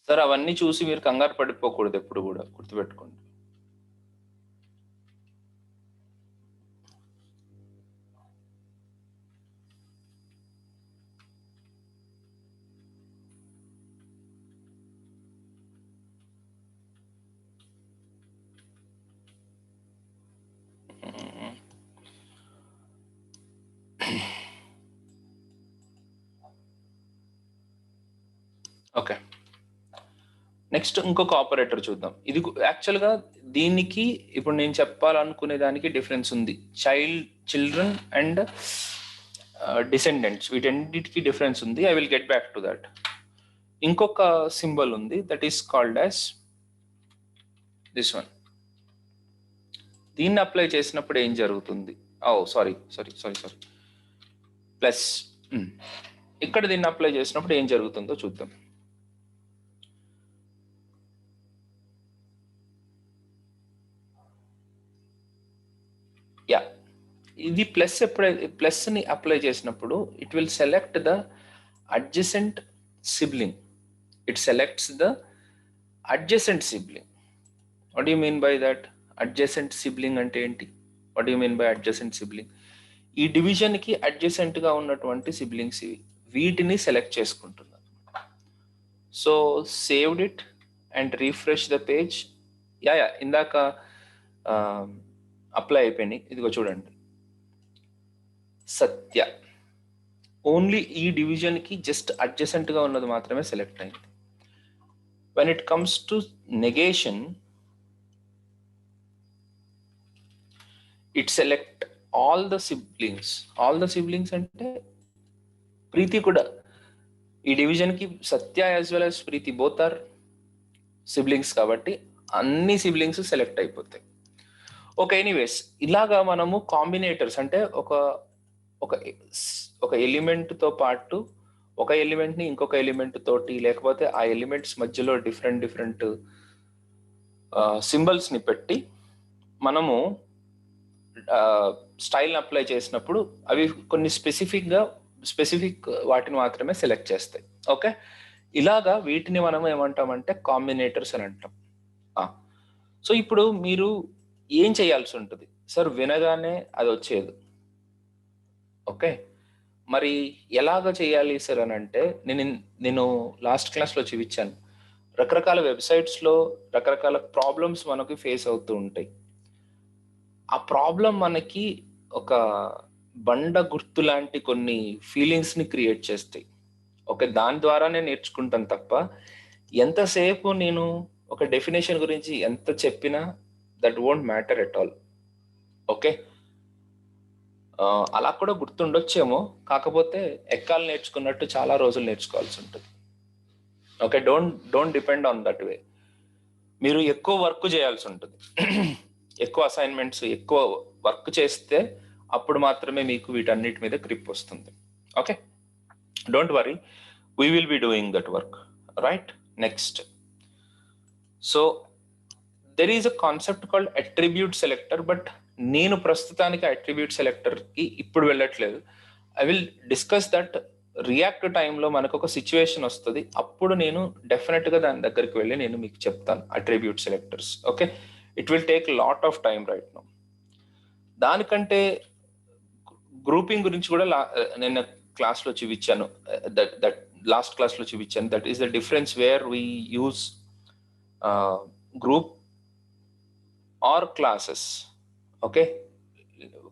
Sir అవన్నీ చూసి మీరు కంగారు పడిపోకూడదు, ఎప్పుడు కూడా గుర్తుపెట్టుకోండి. ఓకే, నెక్స్ట్ ఇంకొక ఆపరేటర్ చూద్దాం. ఇది యాక్చువల్గా దీనికి ఇప్పుడు నేను చెప్పాలనుకునే దానికి డిఫరెన్స్ ఉంది. చిల్డ్రన్ అండ్ డిసెండెంట్స్, వీటన్నిటికీ డిఫరెన్స్ ఉంది. I will get back to that. ఇంకొక సింబల్ ఉంది, that is called as this one. దీన్ని అప్లై చేసినప్పుడు ఏం జరుగుతుంది? Sorry, plus. ఇక్కడ దీన్ని అప్లై చేసినప్పుడు ఏం జరుగుతుందో చూద్దాం. యా, ఇది ప్లస్. ఎప్పుడైతే ప్లస్ని అప్లై చేసినప్పుడు it will select the adjacent sibling. It selects the adjacent sibling. What you mean by that? Adjacent sibling అంటే ఏంటి? What you mean by adjacent sibling? ఈ డివిజన్కి అడ్జసెంట్గా ఉన్నటువంటి సిబ్లింగ్స్ ఇవి, వీటిని సెలెక్ట్ చేసుకుంటున్నారు. So saved it and refresh the page. Yeah, ఇందాక apply అయిపోయినాయి. ఇదిగో చూడండి, సత్య, ఓన్లీ ఈ డివిజన్కి జస్ట్ అడ్జసెంట్గా ఉన్నది మాత్రమే సెలెక్ట్ అయింది. When it comes to negation, it select all the siblings. All the siblings అంటే ప్రీతి కూడా, ఈ డివిజన్కి Satya as well as Preethi both are siblings కాబట్టి అన్ని సిబ్లింగ్స్ సెలెక్ట్ అయిపోతాయి. ఓకే, ఎనీవేస్ ఇలాగా మనము కాంబినేటర్స్ అంటే ఒక ఒక ఒక ఎలిమెంట్తో పాటు ఒక ఎలిమెంట్ని ఇంకొక ఎలిమెంట్ తోటి, లేకపోతే ఆ ఎలిమెంట్స్ మధ్యలో డిఫరెంట్ డిఫరెంట్ సింబల్స్ని పెట్టి మనము స్టైల్ని అప్లై చేసినప్పుడు అవి కొన్ని స్పెసిఫిక్ వాటిని మాత్రమే సెలెక్ట్ చేస్తాయి. ఓకే, ఇలాగా వీటిని మనం ఏమంటామంటే కాంబినేటర్స్ అని అంటాం. సో ఇప్పుడు మీరు ఏం చేయాల్సి ఉంటుంది సార్? వినగానే అది వచ్చేది. ఓకే, మరి ఎలాగ చేయాలి సార్ అని అంటే, నేను లాస్ట్ క్లాస్లో చూపించాను, రకరకాల వెబ్సైట్స్లో రకరకాల ప్రాబ్లమ్స్ మనకి ఫేస్ అవుతూ ఉంటాయి. ఆ ప్రాబ్లం మనకి ఒక బండ గుర్తు లాంటి కొన్ని ఫీలింగ్స్ని క్రియేట్ చేస్తాయి. ఓకే, దాని ద్వారానే నేర్చుకుంటాను తప్ప ఎంతసేపు నేను ఒక డెఫినేషన్ గురించి ఎంత చెప్పినా that won't matter at all. Okay, అలా కూడా గుర్తుండొచ్చేమో, కాకపోతే ఎక్కాలు నేర్చుకున్నట్టు చాలా రోజులు నేర్చుకోవాల్సి ఉంటుంది. Okay, don't depend on that way. మీరు ఎక్కువ వర్క్ చేయాల్సి ఉంటుంది. ఎక్కువ అసైన్మెంట్స్, ఎక్కువ వర్క్ చేస్తే అప్పుడు మాత్రమే మీకు వీటన్నిటి మీద గ్రిప్ వస్తుంది. Okay, don't worry, we will be doing that work, right? Next, so there is a concept called attribute selector, but నేను ప్రస్తుతానికి అట్రిబ్యూట్ సెలెక్టర్కి ఇప్పుడు వెళ్ళట్లేదు. I will discuss that react టైంలో మనకు ఒక సిచ్యువేషన్ వస్తుంది, అప్పుడు నేను డెఫినెట్గా దాని దగ్గరికి వెళ్ళి నేను మీకు చెప్తాను attribute selectors. Okay, it will take lot of time right now. దానికంటే గ్రూపింగ్ గురించి కూడా నేను క్లాస్లో చూపించాను, దట్ లాస్ట్ క్లాస్లో చూపించాను. That is the difference where we use group or classes. Okay,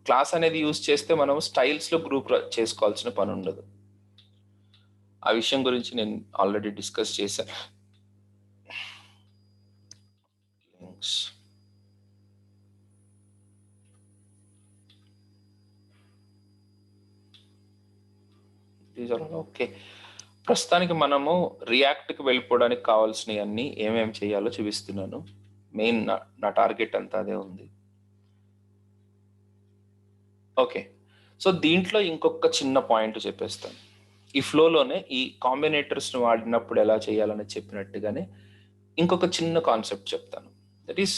class అనేది యూజ్ చేస్తే మనం స్టైల్స్లో గ్రూప్ చేసుకోవాల్సిన పని ఉండదు. ఆ విషయం గురించి నేను ఆల్రెడీ డిస్కస్ చేశాను. ఓకే, ప్రస్తుతానికి మనము రియాక్ట్కి వెళ్ళిపోవడానికి కావాల్సినవి అన్నీ ఏమేమి చేయాలో చూపిస్తున్నాను. మెయిన్ నా టార్గెట్ అంతా అదే ఉంది. ఓకే, సో దీంట్లో ఇంకొక చిన్న పాయింట్ చెప్పేస్తాను. ఈ ఫ్లోలోనే ఈ కాంబినేటర్స్ని వాడినప్పుడు ఎలా చేయాలని చెప్పినట్టుగానే ఇంకొక చిన్న కాన్సెప్ట్ చెప్తాను. దట్ ఈస్,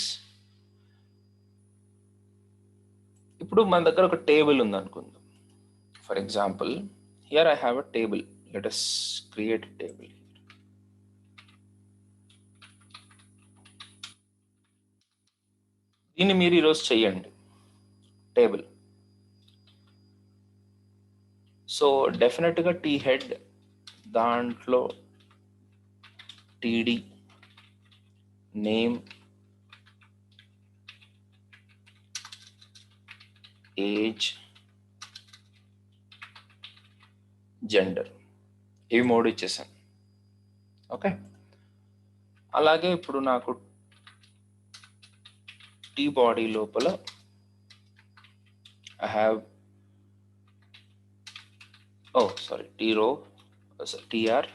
ఇప్పుడు మన దగ్గర ఒక టేబుల్ ఉంది అనుకుందాం. For example, here I have a table. Let us create a table. దీన్ని మీరు ఈరోజు చెయ్యండి, టేబుల్. సో డెఫినెట్గా టీ హెడ్, దాంట్లో టీడీ, నేమ్, ఏజ్, జెండర్, ఇవి 3 ఇచ్చేసాను. ఓకే, అలాగే ఇప్పుడు నాకు టీ బాడీ లోపల I have T row, TR,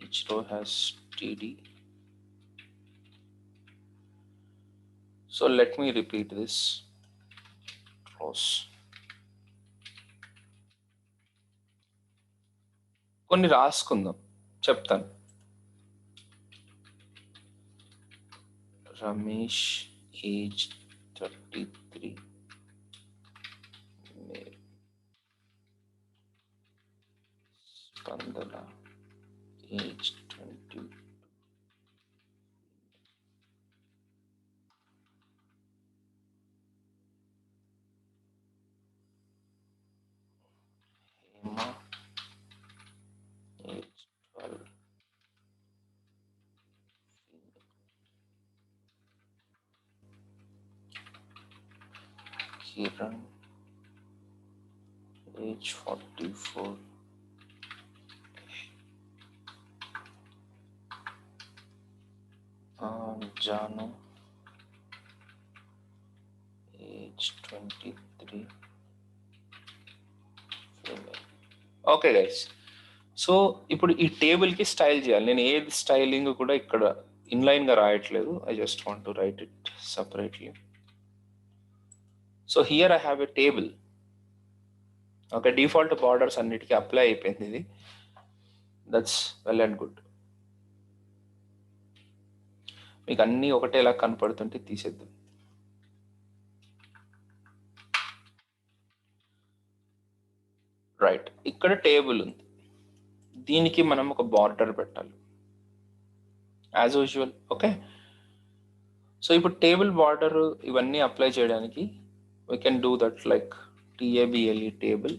each row has TD. So let me repeat this rows. కొన్ని రాసుకుందాం, చెప్తాను. Ramesh, age 33, Spandana, age 20, Hema, age 12, Kiran, age 44. Janu, age 23. Okay guys, so ఇప్పుడు ఈ టేబుల్కి స్టైల్ చేయాలి. నేను ఏది స్టైలింగ్ కూడా ఇక్కడ ఇన్లైన్గా రాయట్లేదు. I just want to write it separately. So here I have a table. Okay, default borders అన్నిటికీ అప్లై అయిపోయింది ఇది. That's well and good. మీకు అన్నీ ఒకటేలా కనపడుతుంటే తీసేద్దాం. రైట్, ఇక్కడ టేబుల్ ఉంది, దీనికి మనం ఒక బార్డర్ పెట్టాలి యాజ్ యూజువల్. ఓకే, సో ఇప్పుడు టేబుల్ బార్డర్ ఇవన్నీ అప్లై చేయడానికి we can do that like TABLE table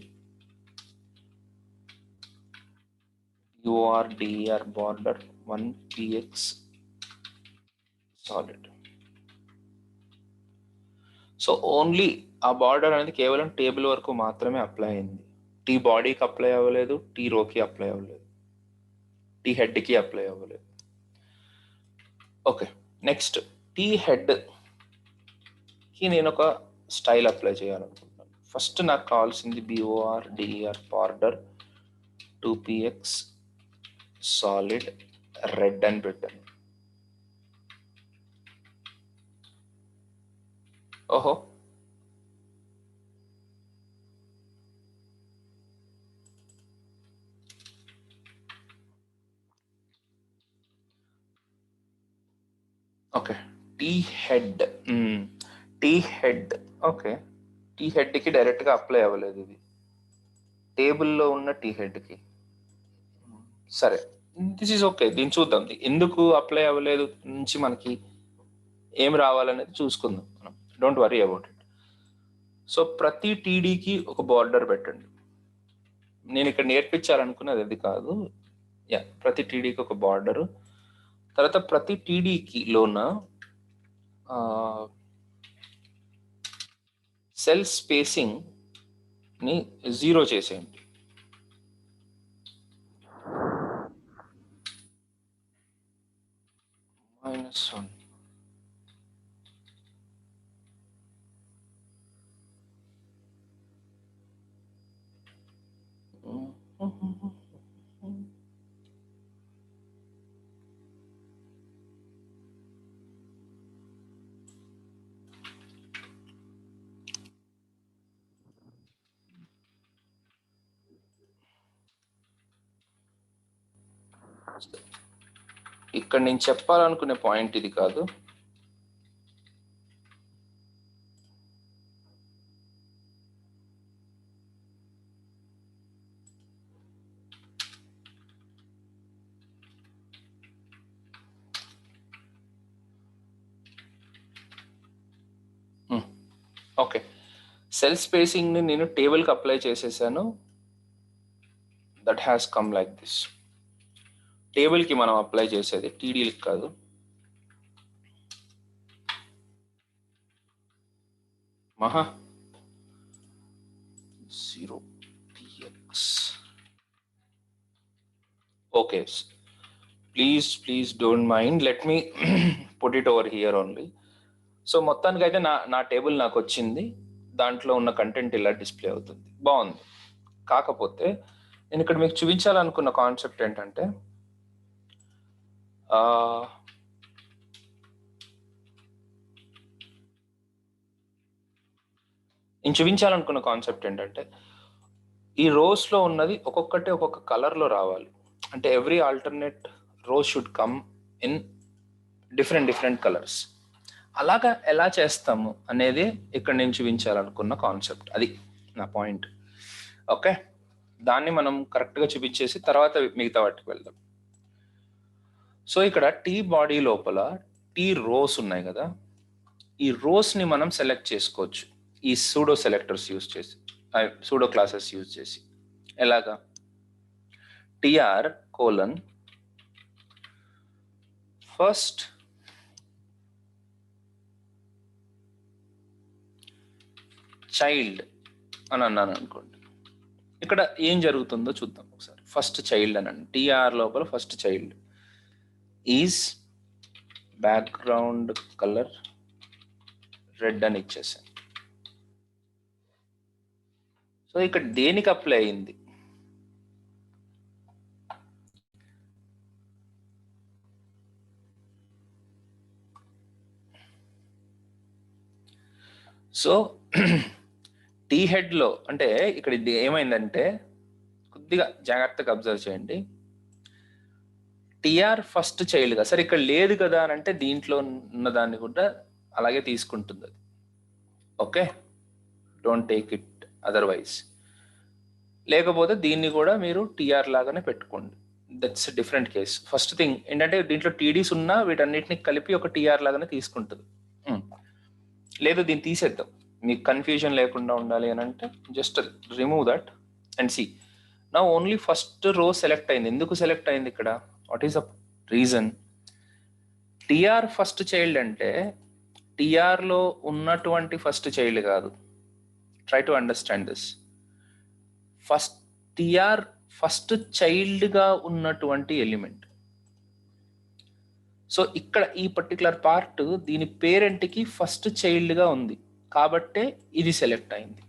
URDER border 1PX solid. So only ఆ బార్డర్ అనేది కేవలం టేబుల్ వరకు మాత్రమే అప్లై అయింది. టీ బాడీకి అప్లై అవ్వలేదు, టీ రోకి అప్లై అవ్వలేదు, టీ హెడ్కి అప్లై అవ్వలేదు. ఓకే, నెక్స్ట్ టీ హెడ్కి నేను ఒక స్టైల్ అప్లై చేయాలనుకుంటున్నాను. ఫస్ట్ నాకు కావాల్సింది BORDER border 2PX solid red అని పెట్టాను. ఓహో, okay, T head. T head, okay, T హెడ్కి డైరెక్ట్గా అప్లై అవ్వలేదు, ఇది టేబుల్లో ఉన్న టీ హెడ్కి. సరే, దిస్ ఈజ్ ఓకే. దీన్ని చూద్దాం ఎందుకు అప్లై అవ్వలేదు నుంచి మనకి ఏం రావాలనేది చూసుకుందాం మనం. Don't worry about it. So ప్రతి టీడీకి ఒక బార్డర్ పెట్టండి. నేను ఇక్కడ నేర్పించాలనుకున్నది అది కాదు. ప్రతి టీడీకి ఒక బార్డరు. తర్వాత ప్రతి టీడీకి లోన సెల్ స్పేసింగ్ ని 0 చేసేయండి. -1. ఇక్కడ నేను చెప్పాలనుకునే పాయింట్ ఇది కాదు. ఓకే, సెల్ స్పేసింగ్ ని నేను టేబుల్కి అప్లై చేసేసాను. That has come like this. టేబుల్కి మనం అప్లై చేసేది, టీడీలకి కాదు. మహా 0PX. Okay, please don't mind, let me put it over here only. So మొత్తానికి అయితే నా టేబుల్ నాకు వచ్చింది. దాంట్లో ఉన్న కంటెంట్ ఇలా డిస్ప్లే అవుతుంది, బాగుంది. కాకపోతే నేను ఇక్కడ మీకు చూపించాలనుకున్న కాన్సెప్ట్ ఏంటంటే, ఈ రోస్లో ఉన్నది ఒక్కొక్కటి ఒక్కొక్క కలర్లో రావాలి. అంటే every alternate rows should come in different colours. అలాగా ఎలా చేస్తాము అనేది ఇక్కడ నేను చూపించాలనుకున్న కాన్సెప్ట్, అది నా పాయింట్. ఓకే, దాన్ని మనం కరెక్ట్గా చూపించేసి తర్వాత మిగతా వాటికి వెళ్దాం. సో ఇక్కడ టీ బాడీ లోపల టీ రోస్ ఉన్నాయి కదా, ఈ రోస్ని మనం సెలెక్ట్ చేసుకోవచ్చు ఈ సూడో సెలెక్టర్స్ యూజ్ చేసి, సూడో క్లాసెస్ యూజ్ చేసి. ఎలాగా? TR: ఫస్ట్ చైల్డ్ అని అన్నాను అనుకోండి. ఇక్కడ ఏం జరుగుతుందో చూద్దాం ఒకసారి. ఫస్ట్ చైల్డ్ అనండి, టీఆర్ లోపల first child is background colour red అని ఇచ్చేసాను. సో ఇక్కడ దేనికి అప్లై అయింది? సో టీ హెడ్లో అంటే ఇక్కడ ఇది ఏమైందంటే, కొద్దిగా జాగ్రత్తగా అబ్జర్వ్ చేయండి. టిఆర్ ఫస్ట్ చైల్డ్గా, సరే ఇక్కడ లేదు కదా అని అంటే దీంట్లో ఉన్నదాన్ని కూడా అలాగే తీసుకుంటుంది అది. Okay, don't take it otherwise. లేకపోతే దీన్ని కూడా మీరు టిఆర్ లాగానే పెట్టుకోండి, that's different case. First thing ఏంటంటే దీంట్లో టీడీస్ ఉన్నా వీటన్నిటిని కలిపి ఒక టిఆర్ లాగానే తీసుకుంటుంది. లేదు దీన్ని తీసేద్దాం, మీకు కన్ఫ్యూజన్ లేకుండా ఉండాలి అని అంటే just remove that and C. నా ఓన్లీ ఫస్ట్ రో సెలెక్ట్ అయింది. ఎందుకు సెలెక్ట్ అయింది ఇక్కడ? What is the reason? TR first child అంటే టిఆర్లో ఉన్నటువంటి ఫస్ట్ చైల్డ్ కాదు. Try to understand this. First TR first చైల్డ్గా ఉన్నటువంటి ఎలిమెంట్. సో ఇక్కడ ఈ పర్టికులర్ పార్ట్ దీని పేరెంట్కి ఫస్ట్ చైల్డ్గా ఉంది కాబట్టే ఇది సెలెక్ట్ అయింది.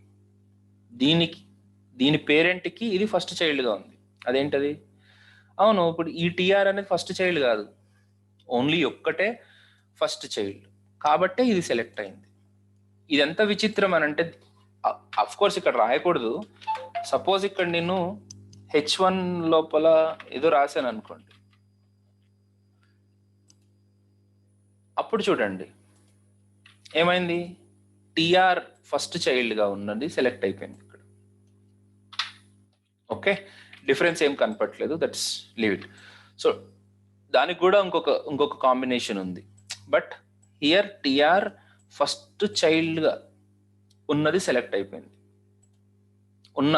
దీని పేరెంట్కి ఇది ఫస్ట్ చైల్డ్గా ఉంది. అదేంటది? అవును, ఇప్పుడు ఈ టిఆర్ అనేది ఫస్ట్ చైల్డ్ కాదు, ఓన్లీ ఒక్కటే ఫస్ట్ చైల్డ్ కాబట్టే ఇది సెలెక్ట్ అయింది. ఇది ఎంత విచిత్రం అని అంటే, అఫ్ కోర్స్ ఇక్కడ రాయకూడదు. సపోజ్ ఇక్కడ నేను H1 లోపల ఏదో రాశాను అనుకోండి, అప్పుడు చూడండి ఏమైంది? టిఆర్ ఫస్ట్ చైల్డ్గా ఉన్నది సెలెక్ట్ అయిపోయింది ఇక్కడ. ఓకే, డిఫరెన్స్ ఏం కనపట్లేదు, దట్స్ లీవ్ ఇట్. సో దానికి కూడా ఇంకొక కాంబినేషన్ ఉంది. బట్ హియర్ టిఆర్ ఫస్ట్ చైల్డ్గా ఉన్నది సెలెక్ట్ అయిపోయింది, ఉన్న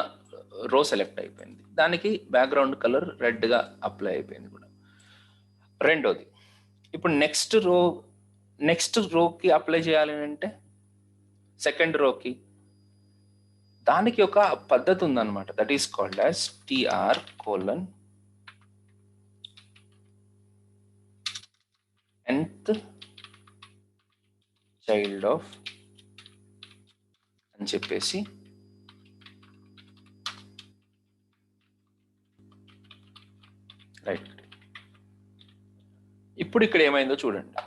రో సెలెక్ట్ అయిపోయింది. దానికి బ్యాక్గ్రౌండ్ కలర్ రెడ్గా అప్లై అయిపోయింది కూడా. రెండోది, ఇప్పుడు నెక్స్ట్ రోకి అప్లై చేయాలి అంటే సెకండ్ రోకి, దానికి ఒక పద్ధతి ఉందన్నమాట. That is called as TR colon nth child of అని చెప్పేసి రైట్. ఇప్పుడు ఇక్కడ ఏమైందో చూడండి.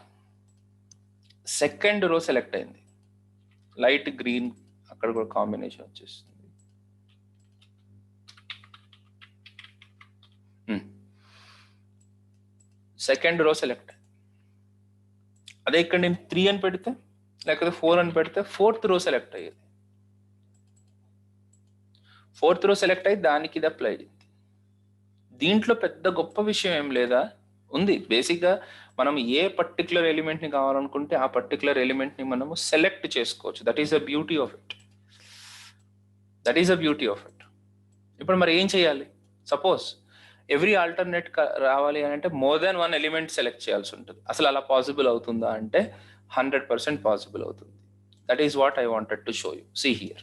సెకండ్ రో సెలెక్ట్ అయింది, లైట్ గ్రీన్, అక్కడ కూడా కాంబినేషన్ వచ్చేస్తుంది. Second row select. అదే ఇక్కడ నేను 3 అని పెడితే లేకపోతే 4 అని పెడితే ఫోర్త్ రో సెలెక్ట్ అయ్యేది. ఫోర్త్ రో సెలెక్ట్ అయ్యి దానికి ఇది అప్లై అయ్యింది. దీంట్లో పెద్ద గొప్ప విషయం ఏం లేదా, ఉంది. బేసిక్గా మనం ఏ పర్టికులర్ ఎలిమెంట్ని కావాలనుకుంటే ఆ పర్టికులర్ ఎలిమెంట్ని మనము సెలెక్ట్ చేసుకోవచ్చు. That is the beauty of it. ఇప్పుడు మరి ఏం చేయాలి? సపోజ్ ఎవ్రీ ఆల్టర్నేట్ రావాలి అని అంటే మోర్ దాన్ 1 ఎలిమెంట్ సెలెక్ట్ చేయాల్సి ఉంటుంది. అసలు అలా పాసిబుల్ అవుతుందా అంటే 100% పాసిబుల్ అవుతుంది. That is what I wanted to show you. See here,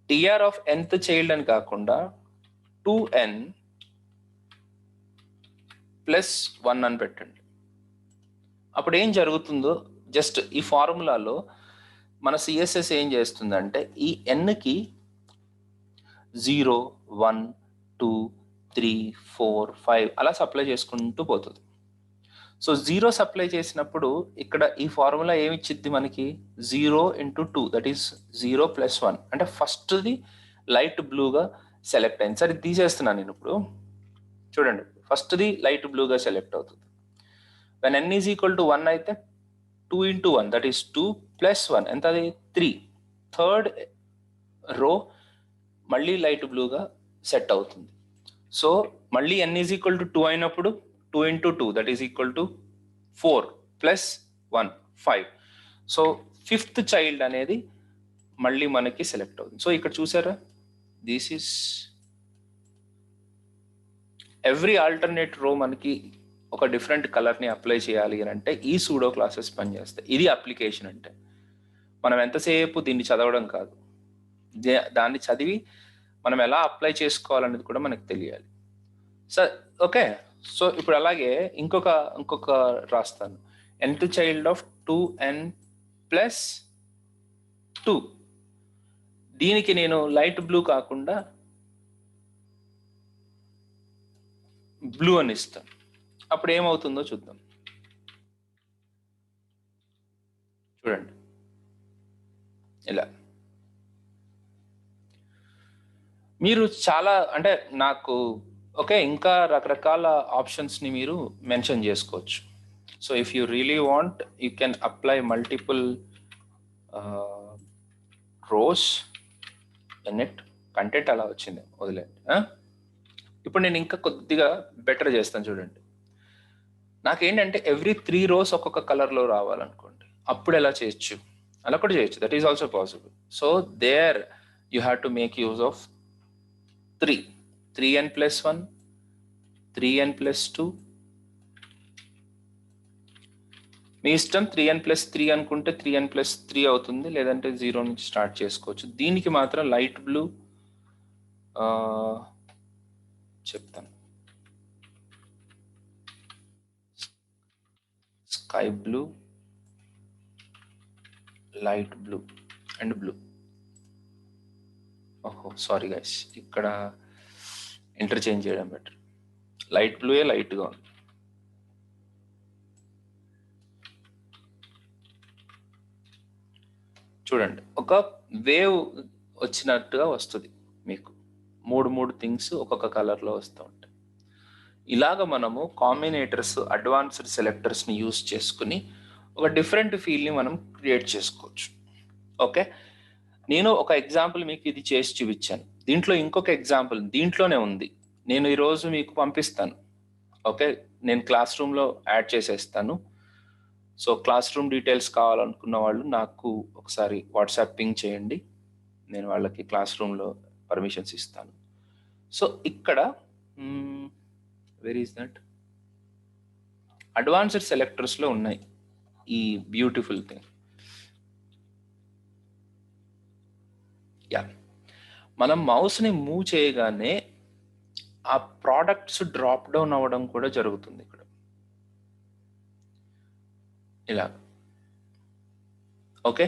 TR of nth child అని కాకుండా 2n + 1 అని పెట్టండి. అప్పుడు ఏం జరుగుతుందో జస్ట్ ఈ ఫార్ములాలో మన సిఎస్ఎస్ ఏం చేస్తుందంటే ఈ nకి 0, 1, 2, 3, 4, 5 అలా సప్లై చేసుకుంటూ పోతుంది. సో 0 సప్లై చేసినప్పుడు ఇక్కడ ఈ ఫార్ములా ఏమి ఇచ్చిద్ది మనకి? 0 × 2 దట్ ఈస్ 0 + 1. అంటే ఫస్ట్ది లైట్ బ్లూగా సెలెక్ట్ అయింది. సరే తీసేస్తున్నాను నేను ఇప్పుడు. చూడండి, ఫస్ట్ది లైట్ బ్లూగా సెలెక్ట్ అవుతుంది. When n is equal to 1 అయితే 2 × 1 దట్ ఈస్ 2 + 1 ఎంత? అది 3. థర్డ్ రో మళ్ళీ లైట్ బ్లూగా సెట్ అవుతుంది. సో మళ్ళీ n ఈజ్ ఈక్వల్ టు 2 అయినప్పుడు 2 × 2 that is equal to 4 + 1 5. So fifth child అనేది మళ్ళీ మనకి సెలెక్ట్ అవుతుంది. సో ఇక్కడ చూసారా, దిస్ ఈస్ ఎవ్రీ ఆల్టర్నేట్ రో మనకి ఒక డిఫరెంట్ కలర్ని అప్లై చేయాలి అని అంటే ఈ సూడో క్లాసెస్ పనిచేస్తాయి. ఇది అప్లికేషన్ అంటే. మనం ఎంతసేపు దీన్ని చదవడం కాదు, దాన్ని చదివి మనం ఎలా అప్లై చేసుకోవాలనేది కూడా మనకు తెలియాలి. సార్ ఓకే, సో ఇప్పుడు అలాగే ఇంకొక రాస్తాను. nth child of 2n+2. దీనికి నేను లైట్ బ్లూ కాకుండా బ్లూ అని ఇస్తాను. అప్పుడు ఏమవుతుందో చూద్దాం. చూడండి ఇలా. మీరు చాలా అంటే నాకు ఓకే, ఇంకా రకరకాల ఆప్షన్స్ని మీరు మెన్షన్ చేసుకోవచ్చు. So if you really want you can apply multiple rows in it. Content అలా వచ్చింది, వదిలేండి. ఇప్పుడు నేను ఇంకా కొద్దిగా బెటర్ చేస్తాను. చూడండి, నాకేంటంటే ఎవ్రీ 3 rows ఒక్కొక్క కలర్లో రావాలనుకోండి, అప్పుడు ఎలా చేయొచ్చు? అలా కూడా చేయొచ్చు. That is also possible. So there you have to make use of 3n+1, 3n+2. మీ ఇష్టం. 3n+3 అనుకుంటే 3n+3 అవుతుంది, లేదంటే 0 నుంచి స్టార్ట్ చేసుకోవచ్చు. దీనికి మాత్రం లైట్ బ్లూ చెప్తాను. Sky blue, light blue and blue. ఓహో సారీ గైస్, ఇక్కడ ఇంటర్చేంజ్ చేయడం బెటర్. లైట్ బ్లూయే లైట్గా ఉంది. చూడండి, ఒక వేవ్ వచ్చినట్టుగా వస్తుంది మీకు. మూడు థింగ్స్ ఒక్కొక్క కలర్లో వస్తూ ఉంటాయి. ఇలాగ మనము కాంబినేటర్స్, అడ్వాన్స్డ్ సెలెక్టర్స్ని యూజ్ చేసుకుని ఒక డిఫరెంట్ ఫీల్ని మనం క్రియేట్ చేసుకోవచ్చు. ఓకే, నేను ఒక ఎగ్జాంపుల్ మీకు ఇది చేసి చూపించాను. దీంట్లో ఇంకొక ఎగ్జాంపుల్ దీంట్లోనే ఉంది, నేను ఈరోజు మీకు పంపిస్తాను. ఓకే, నేను క్లాస్ రూమ్లో యాడ్ చేసేస్తాను. సో క్లాస్ రూమ్ డీటెయిల్స్ కావాలనుకున్న వాళ్ళు నాకు ఒకసారి వాట్సాప్ పింగ్ చేయండి, నేను వాళ్ళకి క్లాస్ రూమ్లో పర్మిషన్స్ ఇస్తాను. సో ఇక్కడ వెర్ ఈస్ దట్, అడ్వాన్స్డ్ సెలెక్టర్స్లో ఉన్నాయి ఈ బ్యూటిఫుల్ థింగ్. యా, మనం మౌస్ని మూవ్ చేయగానే ఆ ప్రోడక్ట్స్ డ్రాప్ డౌన్ అవ్వడం కూడా జరుగుతుంది ఇక్కడ ఇలా. ఓకే,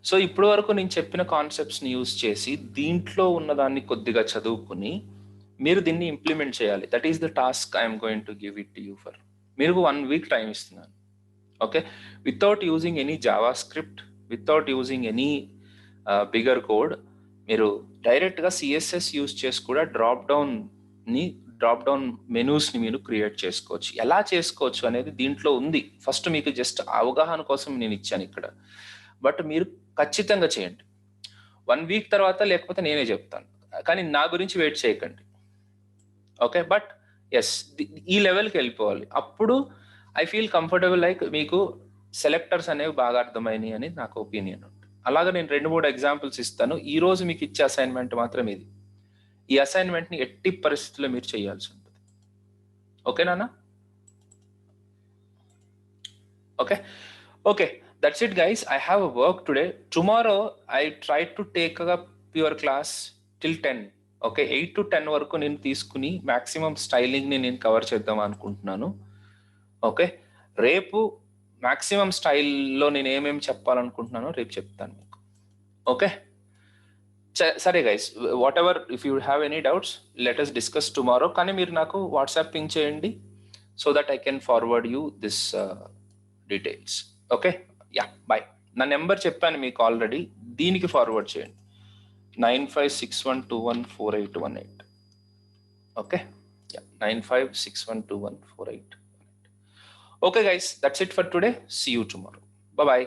సో ఇప్పటి వరకు నేను చెప్పిన కాన్సెప్ట్స్ని యూజ్ చేసి దీంట్లో ఉన్నదాన్ని కొద్దిగా చదువుకుని మీరు దీన్ని ఇంప్లిమెంట్ చేయాలి. That is the task I'm going to give it to you for. మీరు 1 week టైం ఇస్తున్నాను. Okay, without using any Java script, without using any bigger code, మీరు డైరెక్ట్గా సిఎస్ఎస్ యూజ్ చేసి కూడా డ్రాప్ డౌన్ మెనూస్ని మీరు క్రియేట్ చేసుకోవచ్చు. ఎలా చేసుకోవచ్చు అనేది దీంట్లో ఉంది. ఫస్ట్ మీకు జస్ట్ అవగాహన కోసం నేను ఇచ్చాను ఇక్కడ, బట్ మీరు ఖచ్చితంగా చేయండి. 1 week తర్వాత లేకపోతే నేనే చెప్తాను, కానీ నా గురించి వెయిట్ చేయకండి. ఓకే, బట్ ఎస్, ఈ లెవెల్కి వెళ్ళిపోవాలి. అప్పుడు ఐ ఫీల్ కంఫర్టబుల్, లైక్ మీకు సెలెక్టర్స్ అనేవి బాగా అర్థమైనాయి అని నాకు ఒపీనియన్ ఉంటుంది. అలాగా నేను 2-3 ఎగ్జాంపుల్స్ ఇస్తాను. ఈ రోజు మీకు ఇచ్చే అసైన్మెంట్ మాత్రం ఇది. ఈ అసైన్మెంట్ని ఎట్టి పరిస్థితుల్లో మీరు చేయాల్సి ఉంటుంది. ఓకేనా? Okay okay, that's it guys. I have a work today. Tomorrow I try to take up your class till 10. Okay, 8 to 10 వరకు నేను తీసుకుని మ్యాక్సిమం స్టైలింగ్ని నేను కవర్ చేద్దాం అనుకుంటున్నాను. ఓకే, రేపు మ్యాక్సిమం స్టైల్లో నేను ఏమేమి చెప్పాలనుకుంటున్నానో రేపు చెప్తాను మీకు. ఓకే, సరే guys, whatever, if you have any doubts let us discuss tomorrow. కానీ మీరు నాకు వాట్సాప్ పింగ్ చేయండి so that I can forward you this details. Okay, ya, bye. నా నెంబర్ చెప్పాను మీకు ఆల్రెడీ, దీనికి ఫార్వర్డ్ చేయండి, 9561214818. Okay, ya, 9561214818. Okay guys, that's it for today. See you tomorrow. Bye.